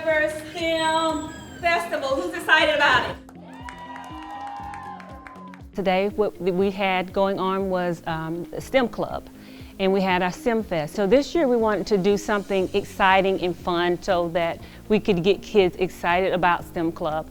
River STEM Festival. Who's excited about it? Today, what we had going on was a STEM club, and we had our STEM Fest. So this year we wanted to do something exciting and fun so that we could get kids excited about STEM Club.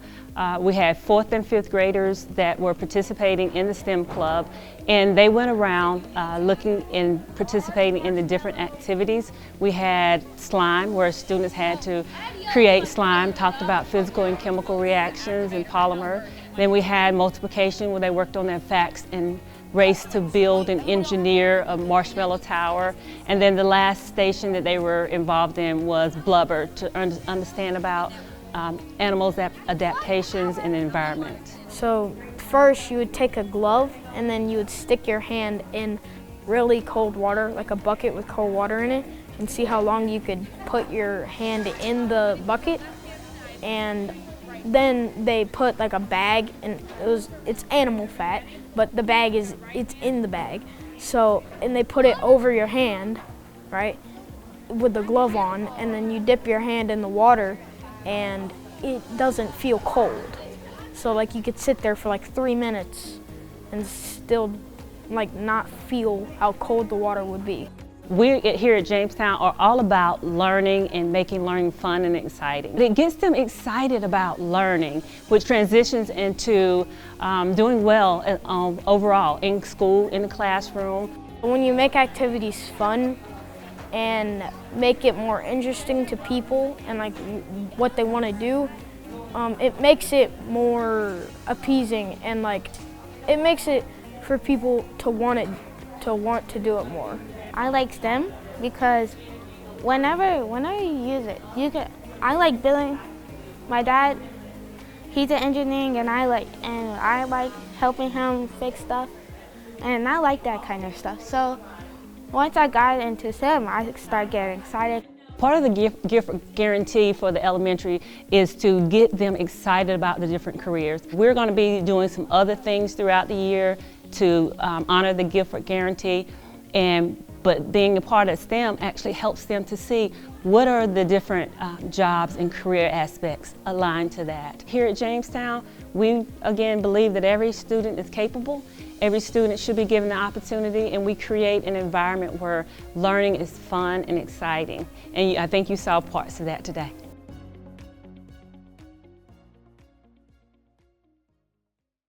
We had 4th and 5th graders that were participating in the STEM Club, and they went around looking and participating in the different activities. We had slime, where students had to create slime, talked about physical and chemical reactions and polymer. Then we had multiplication, where they worked on their facts and race to build and engineer a marshmallow tower. And then the last station that they were involved in was blubber, to understand about animals' adaptations and the environment. So first you would take a glove and then you would stick your hand in really cold water, like a bucket with cold water in it, and see how long you could put your hand in the bucket. And then they put like a bag, and it's animal fat, but the bag it's in the bag. So, and they put it over your hand, right, with the glove on, and then you dip your hand in the water and it doesn't feel cold. So like you could sit there for like 3 minutes and still like not feel how cold the water would be. We here at Jamestown are all about learning and making learning fun and exciting. It gets them excited about learning, which transitions into doing well overall in school, in the classroom. When you make activities fun and make it more interesting to people and like what they want to do, it makes it more appeasing, and like it makes it for people to want to do it more. I like STEM because whenever you use it, I like building. My dad, he's an engineer, and I like helping him fix stuff, and I like that kind of stuff. So once I got into STEM, I started getting excited. Part of the gift guarantee for the elementary is to get them excited about the different careers. We're going to be doing some other things throughout the year to honor the gift guarantee, but being a part of STEM actually helps them to see what are the different jobs and career aspects aligned to that. Here at Jamestown, we again believe that every student is capable. Every student should be given the opportunity, and we create an environment where learning is fun and exciting. And I think you saw parts of that today.